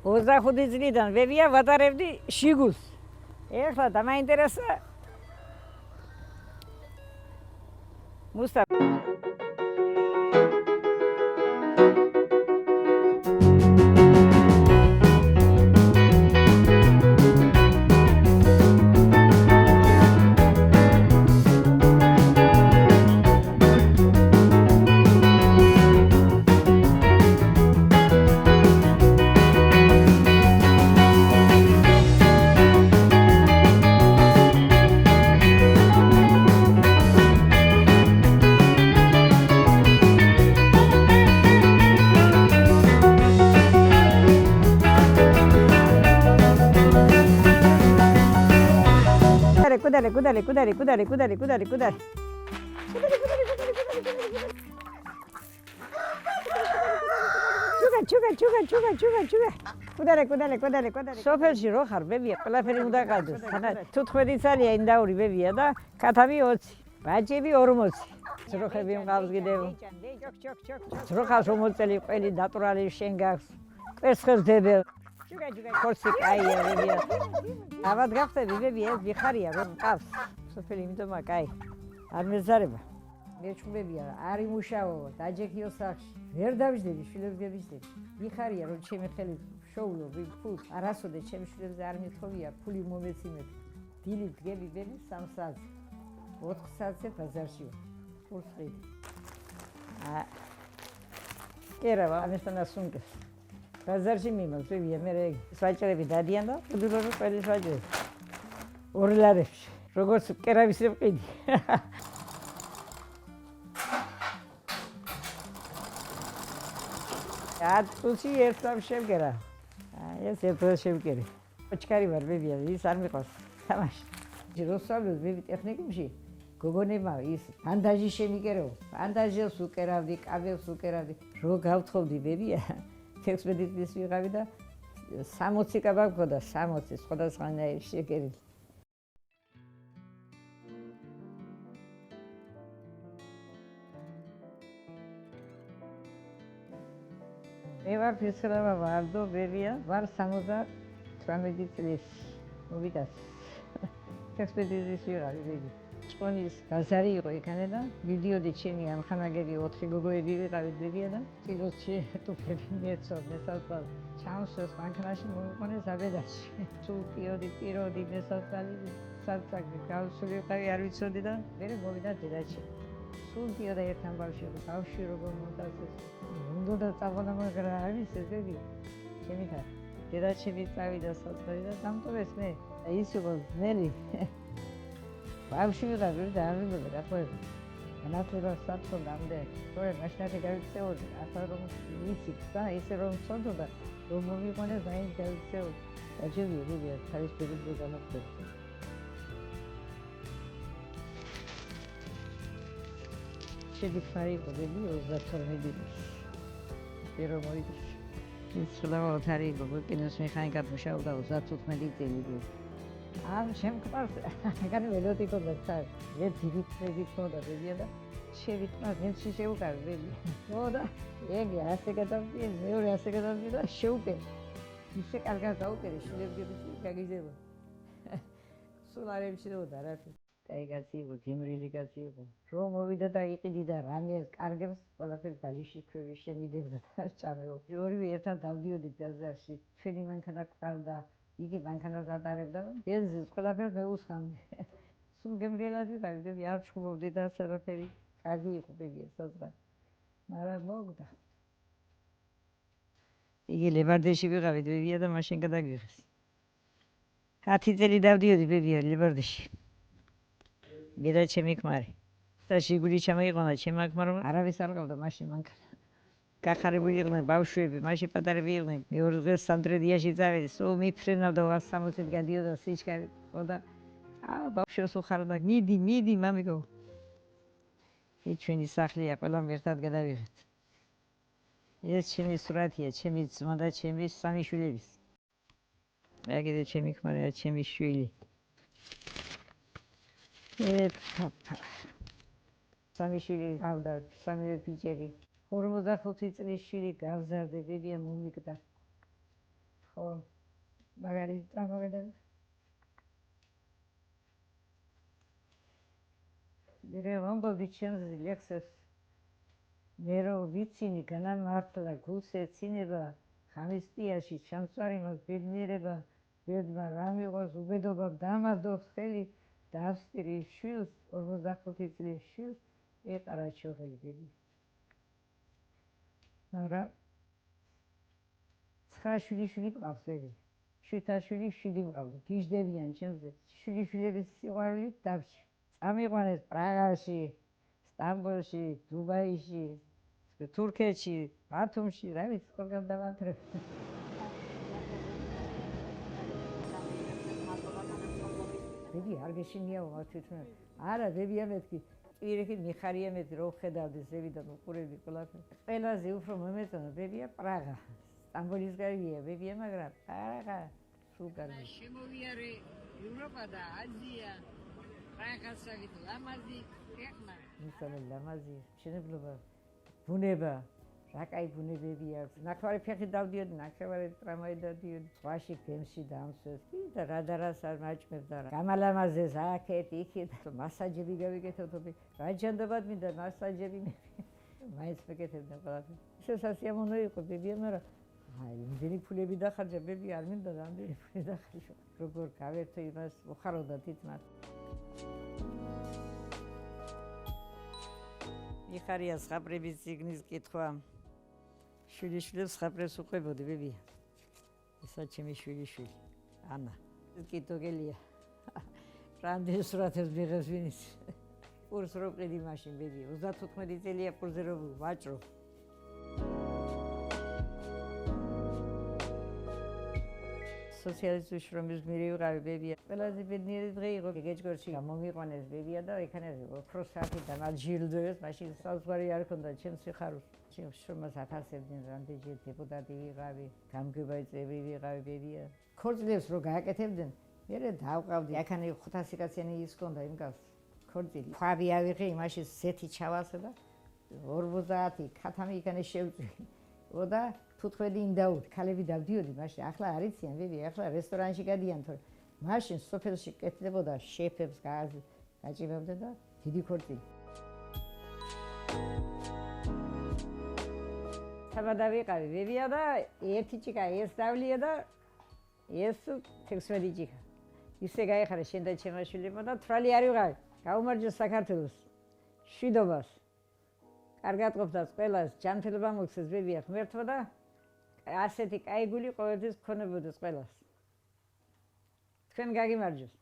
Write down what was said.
25 წლიდან ვებია ვატარებდი შიგულს. ეხლა დამაინტერესა მუსტაფა კუდარი. კუდარი. სოფელში რო ხარ, ბებია, ყველაფერი უნდა გადის. 15 წელია ინდაური ბებია და კათამი 20, ბაჭები 40. ძროხები მყავს კიდევ. ძროხას 40 წელი ყველი ნატურალი შენ გაქვს. კვერცხებს დებელ. ხორცი კაია ბებია. აბად გახდები ბებია, ეს ვიხარია რომ მყავს. სოფელი იმიტომ კაი. არ მეზარება. მეჩუბებია, არ იმუშაო, დაჯექიო სახში. ვერ დავждები, შვილებს გებისდები. ვიხარია რომ ჩემი ხელით შოულო ვიფულს. არასოდეს ჩემი შვილებს არ მithოვია, ფული მომეცინებ. დილით დგები ბები 3 საათზე. 4 საათზე ბაზარში. ფულსყიდი. კერავა, ამესთან ასუნკეს. ბაზარში მიმავს, ბებია, მე საჭრები დადიან და უდილო ყველი საჭრები. ორი ლარებში. როგორც კერავის ვყიდი. ათწუთი ერთად შევგერა. ეს ერთად შევგერი. ოჩქარი ვარ ბებია, ის არ მიყვარს. თამაში. როსავლებს ბები ტექნიკუმში. გოგონებმა ის ბანდაჟი შემიკერო. ბანდაჟებს უკერავდი, კაბელს უკერავდი. რო გავთხოვდი ბებია, 16 წლის ვიყავი და 60 კაბა მქონდა, 60 სხვადასხვანაირი შეკერილი. მე ვარ ფესხერავა ვარდო ბებია, ვარ 78 წლის. მოვიდას. 16 წლის ვიყავი ბები. ჭკონის გაზარი იყო იქანე და მიდიოდი ჩემი ამხანაგები 4 გოგოები ვიყავით ბებია და წილოსში ტუფები მიეცოდნენ საზღვარს. ჩამოსვეს მანქანაში მომიყვანეს აბედაში. სულ პიროდი მესასწალი საცაკი გავსული ვიყავი არ ვიცოდი და მე მოვიდა დედაჩი. სულ პიროდა ერთთან ბავშვი იყო, ბავშვი როგორ მომდასეს. უნდა წავალა მაგრამ არ ვიცეს ბები. ჩემი ხარ. დედაჩები წავიდა საზღვარი და დამტოვეს მე. ის იყო ძნელი. ბავშვი ვიყავი და არ ვიმეორე რა ხოება. ანათურას საფრთხე ამდენ. თორე მაშინათი გავიქცეოდი, ახლა რომ ვიცი და ისე რომ ცოდოდა, რომ მომიყვანეს მაინც გავიქცეოდი. დაჯერია ბებია, თავის ბებიზე გამოგდეთ. შეგიფარი იყო ბები 32 წლის. პირველ მოვიდეს. ის ცუდაოდ არის იყო, კინოს მექანიკად მუშაობდა 35 წელი. არ შემკარს, ეგარი ველოდი ქონდა ცარ. მე ძირითადად ქონდა ბებია და შევიტყვა, მე შევუკავი ბები. მოდა, ეგე ასე გადავდი, მეორე ასე გადავდი და შეუკე. ისე კარგად დაუკერე, შვილებს გაგიძება. სულ არ ემჩნეოდა რა. კაი კაცი იყო, გემრიელი კაცი იყო. რომ მოვიდა და იყიდი და რამე კარგებს, ყველაფერი ბალიში ქვევი შემიდებდა და ჩამეო. ორივე ერთად დავდიოდით ბაზარში. ჩვენი მანქანა ყავდა. იგი მანქანას ატარებდა, ბენზინს ყველაფერს მე უსხამდი. სულ გემრიელად ვიყავი, ბები არ ჩხუბობდი და ყველაფერი კარგი იყო ბებია საზღვრა. მაგრამ მოგდა. იგი ლებარდეში ვიყავით ბებია და მაშინ გადაგვიღეს. 10 წელი დავდიოდი ბებია ლებარდეში. მე და ჩემი ქმარი. და შიგული ჩამოიყვანა ჩემმა ქმარმა, არავის არ ყავდა მაშინ მანქანა. გახარებული იყვნენ ბავშვები, მაშინ პატარები იყვნენ. მეორე დღეს სამდრედიაში წავედი, სულ მიფრენავდა 160-ით გადიოდა სიჩქარე. ხოდა ბავშვებს უხარდა, მიდი მამიკო. ეს ჩვენი სახლია, ყველამ ერთად გადავიღეთ. ეს ჩემი სურათია, ჩემი ძმა და ჩემი 3 შვილების. მე კიდე ჩემი ქმარია, ჩემი შვილი. სამი შვილი ყავდა, 3 ბიჭები. 45 წლის შვილი გავზარდა, ბებია მომიგდა. ხო მაგალითად წამოვედები მე ვამბობდი ჩემს ლექსებს მე რო ვიცინი განამართლა გულს ეცინება ხამისტიაში ჩამწვარი ბედნიერება ბედმა რა მიიღოს უბედობა დამადობს ხელი დავსტირი შვილს 45 წლის შვილს ეყარა ჩოხელი ბედი მაგრამ ცხრა შვილი ყავს ეგ შვითა შვილი ყავს გიждდებიან ჩემზე შვილების სიყვარულით დავში წამიყვანეს პრაღაში სტამბოლში დუბაიში თურქეთში ბათუმში რა ვიცი ყველგან დავანთრებ ბები არ გეშინიაო თვითონ არა ბებია მეთქი პირიქით მიხარია მე რო ხედავდი ზევიდან უყურები ყველაფერს ყველაზე უფრო მომეწონა ბებია პრაღა სტამბოლის გარია ბებია მაგრამ პრაღა სულ კარგი შემოვიარე ევროპა და აზია პრაღასავით ლამაზი ეხნა ისაა ლამაზი შენებლობა ბუნება რა კაი ბუნებები აქვს ნახევარი ფეხი დავდიოდი ნახევარი ტრამვაი დავდიოდი ზღვაში გემში დამსვეს და რადარას არ მაჭმევ და გამალამაზეს აქეთ იქეთ მასაჟები გავიკეთებდი რა ჯანდაბად მინდა მასაჟები მაინც მეკეთებდა ყველაფერს ისე სასიამოვნო იყო ბებია მაგრამ აი იმდენი ფულები დახარჯა ბები არ მინდა რამდენი ფული დახარჯა როგორ გავერთო იმას უხაროდა თითქმის მიხარია სხაპრების ციგნის კითხვა შვილიშვილებს სხაპრებს უყვებოდი ბებია ესა ჩემი შვილიშვილი ანა კიტოგელია რამდენი სურათებს მიღებს ვინის კურს რო ყიდი მაშინ ბებია 35 წელია კურსზე რო ვაჭრო სოციალისტური შრომის გმირი ვიყავი ბებია ყველაზე ბედნიერი დღე იყო გეგეჭგორში მომიყვანეს ბებია და იქანაზე ოქროს საათი დამაჯილდოეს მაშინ საზღვარი არ ქონდა ჩემს სიხარულს ჩემს შრომას აფასებდნენ რამდენჯერ დეპუტატი ვიყავი გამგებაი წევრი ვიყავი ბებია ქორწილებს რო გააკეთებდნენ მე დავყავდი აქანი 500 კაციანი ის ქონდა იმ გავს ქორწილი ქვავი ავიღე იმაში ზეთი ჩავასე და 50 ქათამი იქანე შევწვი და თუთხვედი იმდაუთ ქალები დავდიოდი მაშინ ახლა არ იციან ბები ახლა რესტორანში გადიან თორე მაშინ სოფელში კეთდებოდა შეფებს გაჭიმებდნენ და დიდი ქორწილი საბადავიყავი ბებია და ერთი ჭიკა ეს დავლია და ეს 16 ჭიკა ისე გაიხარა შენ და ჩემაშვილებმა და თვალი არ ვიყავი გაუმარჯოს საქართველოს შვიდობას კარგად ყოფდას ყველას ჯანმრთელობა მოგცეს ბებია ღმერთო და ასეთი კაი გული ყოველთვის გქონებოდეს ყველას თქვენ გაგიმარჯოს